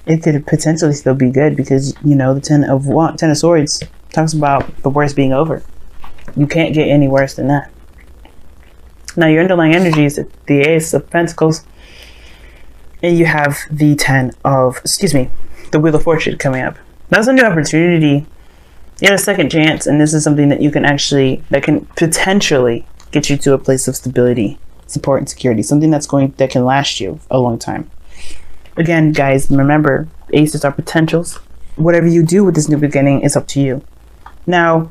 it could potentially still be good because, you know, the Ten of Swords talks about the worst being over. You can't get any worse than that. Now, your underlying energy is the Ace of Pentacles, and you have the the Wheel of Fortune coming up. That's a new opportunity. You have a second chance, and this is something that that can potentially get you to a place of stability, support, and security. Something that can last you a long time. Again, guys, remember, aces are potentials. Whatever you do with this new beginning is up to you. Now,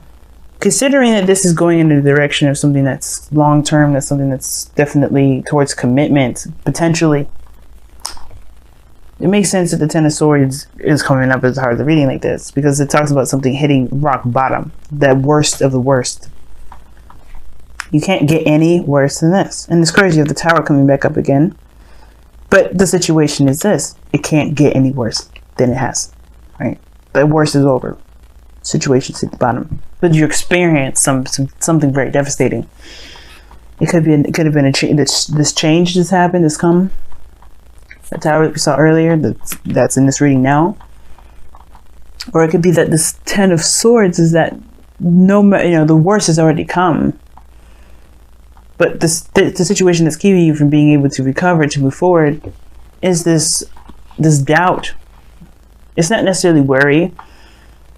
considering that this is going in the direction of something that's long-term, that's something that's definitely towards commitment, potentially, it makes sense that the Ten of Swords is coming up as part of the reading like this, because it talks about something hitting rock bottom, the worst of the worst. You can't get any worse than this. And it's crazy, you have the Tower coming back up again. But the situation is this: it can't get any worse than it has, right? The worst is over. Situation's at the bottom. But you experience something very devastating. It could have been a change. This change that's happened, has come. The Tower that we saw earlier, that's in this reading now. Or it could be that this Ten of Swords is that the worst has already come. But the situation that's keeping you from being able to recover, to move forward, is this doubt. It's not necessarily worry,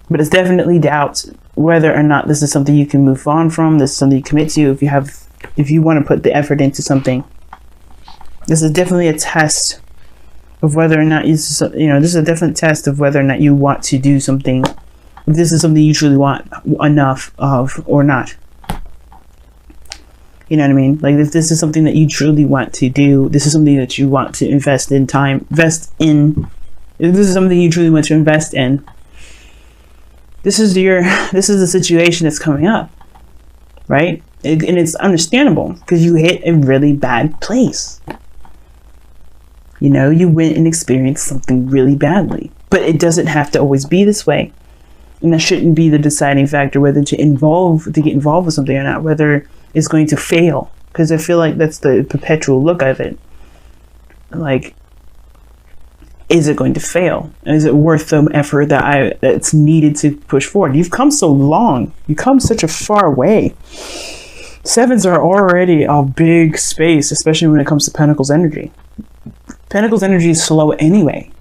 but it's definitely doubt whether or not this is something you can move on from. This is something you commit to. If you want to put the effort into something, this is definitely a test of whether or not this is a definite test of whether or not you want to do something. If this is something you truly want enough of or not. You know what I mean? Like, if this is something that you truly want to do, this is something that you want to invest in time, if this is something you truly want to invest in, this is the situation that's coming up, right? And it's understandable because you hit a really bad place. You know, you went and experienced something really badly, but it doesn't have to always be this way. And that shouldn't be the deciding factor whether to get involved with something or not, whether it's going to fail, because I feel like that's the perpetual look of it. Like, is it going to fail? Is it worth the effort that's needed to push forward? You've come so long. You've come such a far way. Sevens are already a big space, especially when it comes to Pentacles energy. Pentacles energy is slow anyway.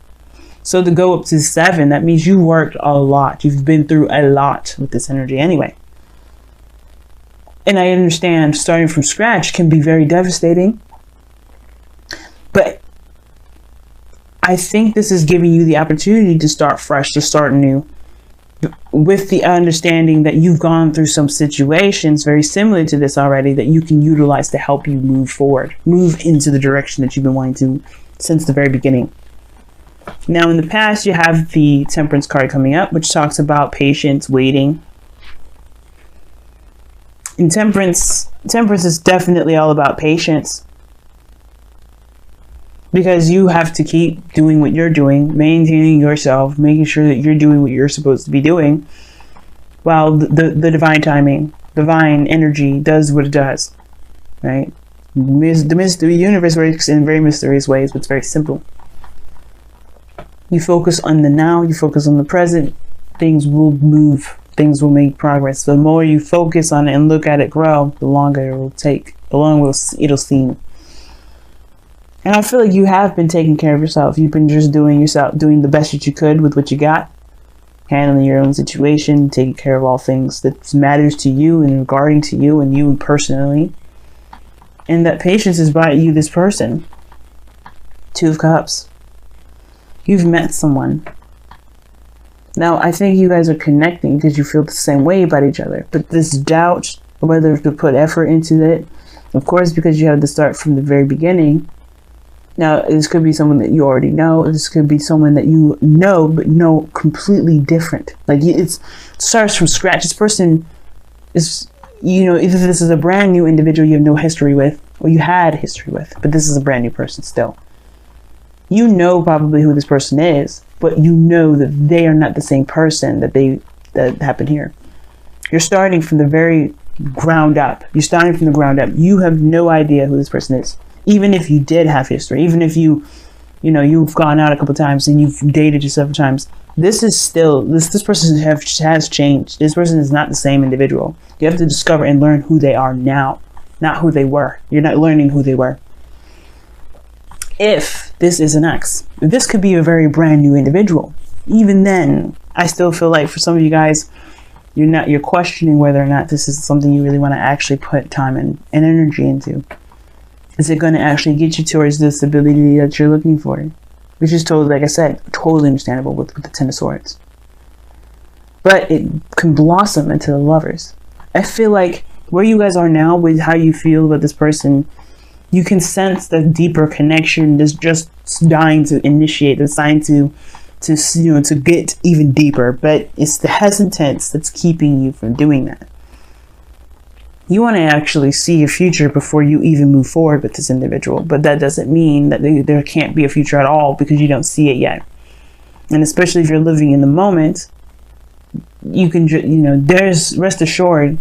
So to go up to 7, that means you worked a lot. You've been through a lot with this energy anyway. And I understand starting from scratch can be very devastating. But I think this is giving you the opportunity to start fresh, to start new, with the understanding that you've gone through some situations very similar to this already that you can utilize to help you move forward, move into the direction that you've been wanting to since the very beginning. Now, in the past, you have the Temperance card coming up, which talks about patience, waiting. And Temperance is definitely all about patience. Because you have to keep doing what you're doing, maintaining yourself, making sure that you're doing what you're supposed to be doing, while the divine timing, divine energy does what it does, right? The mystery universe works in very mysterious ways, but it's very simple. You focus on the now, you focus on the present, things will move, things will make progress. The more you focus on it and look at it grow, the longer it will take, the longer it'll seem. And I feel like you have been taking care of yourself. You've been just doing the best that you could with what you got, handling your own situation, taking care of all things that matters to you and regarding to you and you personally. And that patience is by you, this person. 2 of Cups. You've met someone. Now, I think you guys are connecting because you feel the same way about each other. But this doubt, whether to put effort into it, of course, because you have to start from the very beginning. Now, this could be someone that you already know. This could be someone that you know, but know completely different. Like, it starts from scratch. This person is, either this is a brand new individual you have no history with, or you had history with, but this is a brand new person still. You know probably who this person is, but you know that they are not the same person that happened here. You're starting from the very ground up. You have no idea who this person is. Even if you did have history, even if you you know, you've gone out a couple times and you've dated you several times. This is still, this person has changed. This person is not the same individual. You have to discover and learn who they are now, not who they were. You're not learning who they were. If this is an ex, this could be a very brand new individual. Even then, I still feel like for some of you guys, you're questioning whether or not this is something you really want to actually put time and energy into. Is it going to actually get you towards the stability that you're looking for? Which is totally, like I said, totally understandable with the Ten of Swords. But it can blossom into the Lovers. I feel like where you guys are now with how you feel about this person, you can sense the deeper connection that's just dying to initiate, that's dying to get even deeper. But it's the hesitance that's keeping you from doing that. You want to actually see a future before you even move forward with this individual. But that doesn't mean that there can't be a future at all because you don't see it yet. And especially if you're living in the moment, you can, there's, rest assured,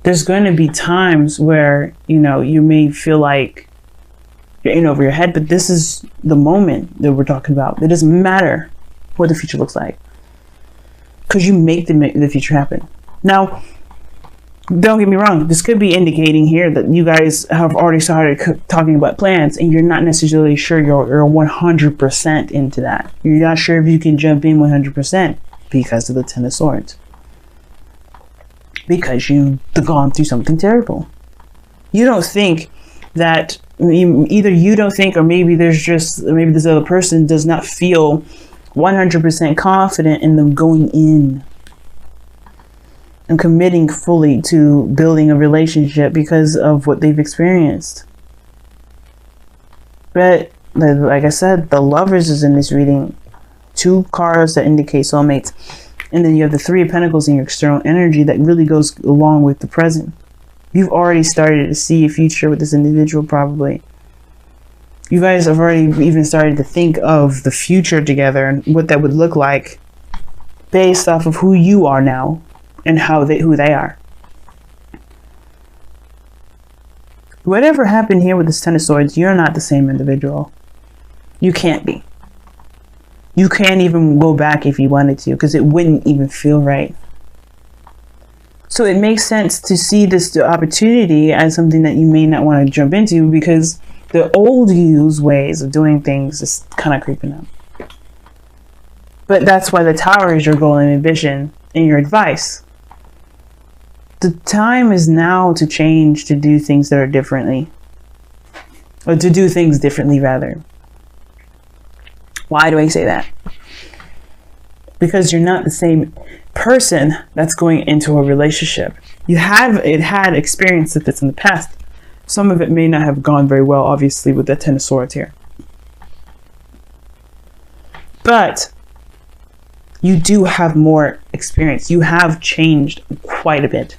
there's going to be times where, you may feel like you're in over your head, but this is the moment that we're talking about. It doesn't matter what the future looks like because you make the future happen. Now, don't get me wrong, this could be indicating here that you guys have already started talking about plans and you're not necessarily sure you're 100% into that. You're not sure if you can jump in 100% because of the Ten of Swords. Because you've gone through something terrible. You don't think that, either you don't think, or maybe maybe this other person does not feel 100% confident in them going in and committing fully to building a relationship because of what they've experienced. But like I said, the Lovers is in this reading. 2 cards that indicate soulmates. And then you have the 3 of Pentacles in your external energy that really goes along with the present. You've already started to see a future with this individual probably. You guys have already even started to think of the future together and what that would look like based off of who you are now. And who they are. Whatever happened here with this Ten of Swords, you're not the same individual. You can't be. You can't even go back if you wanted to, because it wouldn't even feel right. So it makes sense to see this opportunity as something that you may not want to jump into, because the old you's ways of doing things is kind of creeping up. But that's why the Tower is your goal and ambition and your advice. The time is now to change, to do things that are differently. Or to do things differently, rather. Why do I say that? Because you're not the same person that's going into a relationship. You had experience with this in the past. Some of it may not have gone very well, obviously, with the Ten of Swords here. But you do have more experience. You have changed quite a bit.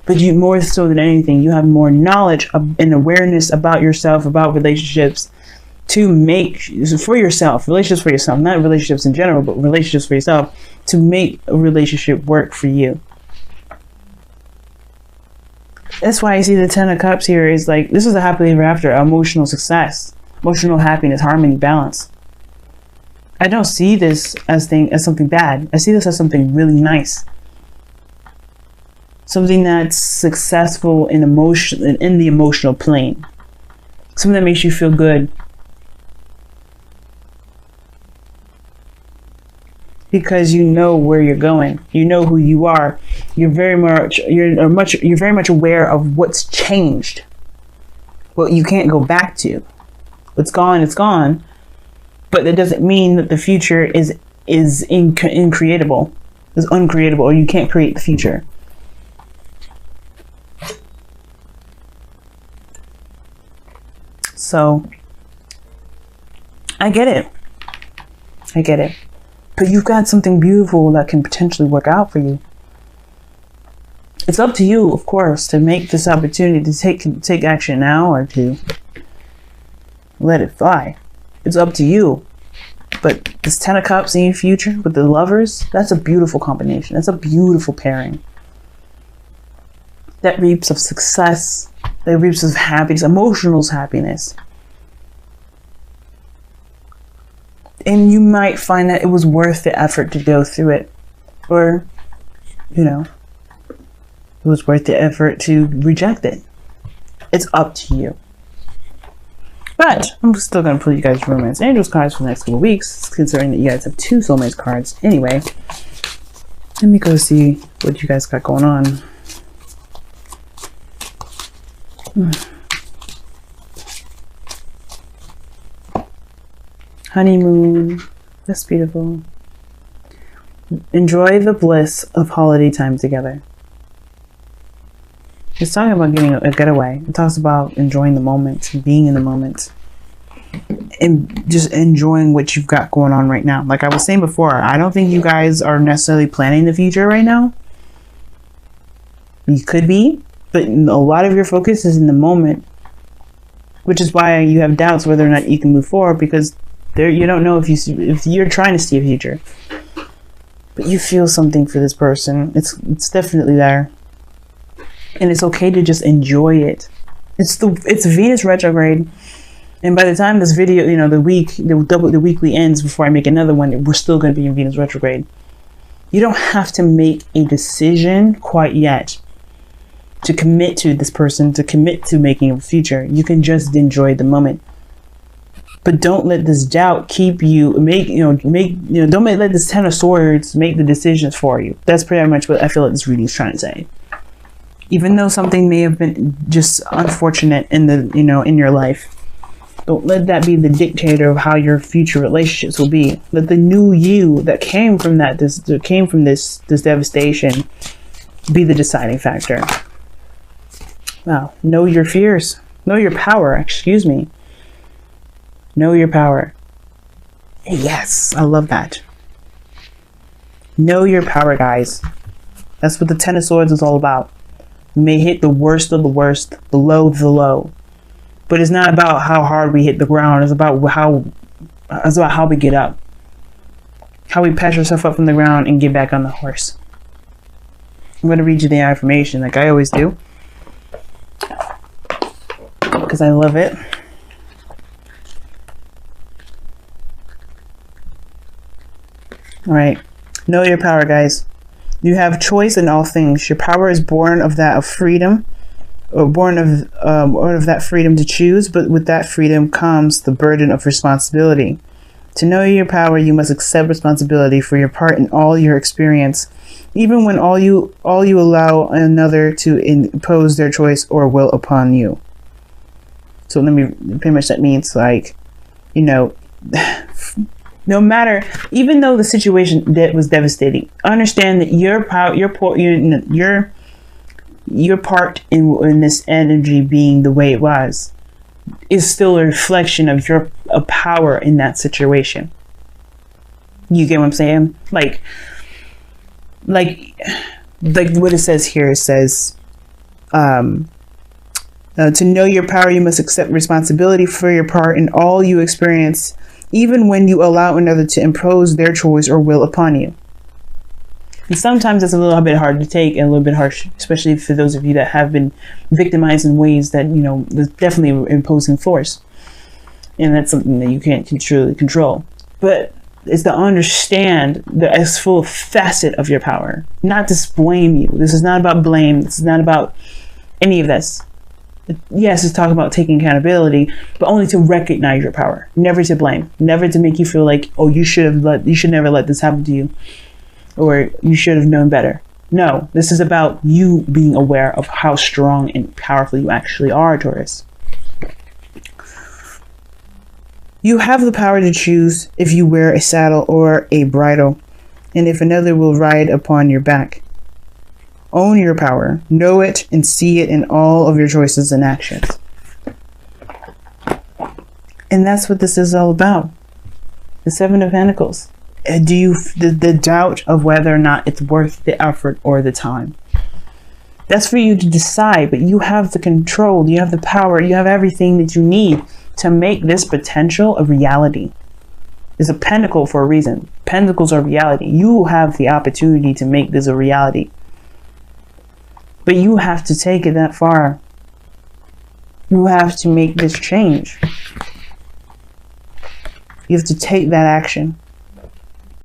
But you, more so than anything, you have more knowledge and awareness about yourself, about relationships, to make for yourself, relationships for yourself, not relationships in general, but relationships for yourself, to make a relationship work for you. That's why I see the Ten of Cups here is like, this is a happily ever after, emotional success, emotional happiness, harmony, balance. I don't see this as something bad. I see this as something really nice. Something that's successful in the emotional plane. Something that makes you feel good. Because you know where you're going. You know who you are. You're very much aware of what's changed. What you can't go back to. What's gone, it's gone. But that doesn't mean that the future is uncreatable, or you can't create the future. So, I get it. But you've got something beautiful that can potentially work out for you. It's up to you, of course, to make this opportunity to take action now or to let it fly. It's up to you. But this Ten of Cups in your future with the Lovers, that's a beautiful combination. That's a beautiful pairing. That reaps of success. That reaps of happiness, emotional happiness. And you might find that it was worth the effort to go through it. Or, you know, it was worth the effort to reject it. It's up to you. But I'm still going to pull you guys Romance Angels cards for the next couple of weeks, considering that you guys have 2 soulmates cards. Anyway, let me go see what you guys got going on. Honeymoon. That's beautiful. Enjoy the bliss of holiday time together. It's talking about getting a getaway. It talks about enjoying the moment, being in the moment, and just enjoying what you've got going on right now. Like I was saying before, I don't think you guys are necessarily planning the future right now. You could be, but a lot of your focus is in the moment, which is why you have doubts whether or not you can move forward, because you don't know if you're trying to see a future, but you feel something for this person. It's definitely there. And it's okay to just enjoy it. It's Venus retrograde, and by the time this video, you know, the weekly ends before I make another one, we're still going to be in Venus retrograde. You don't have to make a decision quite yet to commit to this person, to commit to making a future. You can just enjoy the moment. But don't let this doubt keep you don't let this 10 of Swords make the decisions for you. That's pretty much what I feel like this reading is trying to say. Even though something may have been just unfortunate in your life, don't let that be the dictator of how your future relationships will be. Let the new you that came from this devastation be the deciding factor. Wow. Know your fears. Know your power. Excuse me. Know your power. Yes, I love that. Know your power, guys. That's what the 10 of Swords is all about. You may hit the worst of the worst, the low of the low, but it's not about how hard we hit the ground. It's about how we get up, how we patch ourselves up from the ground and get back on the horse. I'm going to read you the affirmation like I always do, because I love it. All right, know your power, guys. You have choice in all things. Your power is born of that of freedom, or born of that freedom to choose. But with that freedom comes the burden of responsibility. To know your power, you must accept responsibility for your part in all your experience, even when all you allow another to impose their choice or will upon you. So pretty much that means, like, you know. No matter, even though the situation that was devastating, understand that your power, your part in this energy being the way it was, is still a reflection of your power in that situation. You get what I'm saying? Like what it says here. It says, to know your power, you must accept responsibility for your part in all you experience, even when you allow another to impose their choice or will upon you. And sometimes it's a little bit hard to take and a little bit harsh, especially for those of you that have been victimized in ways that, you know, there's definitely imposing force. And that's something that you can't truly control. But it's to understand the full facet of your power, not to blame you. This is not about blame. This is not about any of this. Yes, it's talking about taking accountability, but only to recognize your power, never to blame, never to make you feel like, oh, you should never let this happen to you, or you should have known better. No, this is about you being aware of how strong and powerful you actually are, Taurus. You have the power to choose if you wear a saddle or a bridle, and if another will ride upon your back. Own your power, know it, and see it in all of your choices and actions. And that's what this is all about. The 7 of Pentacles. The doubt of whether or not it's worth the effort or the time. That's for you to decide, but you have the control, you have the power, you have everything that you need to make this potential a reality. It's a pentacle for a reason. Pentacles are reality. You have the opportunity to make this a reality. But you have to take it that far. You have to make this change. You have to take that action.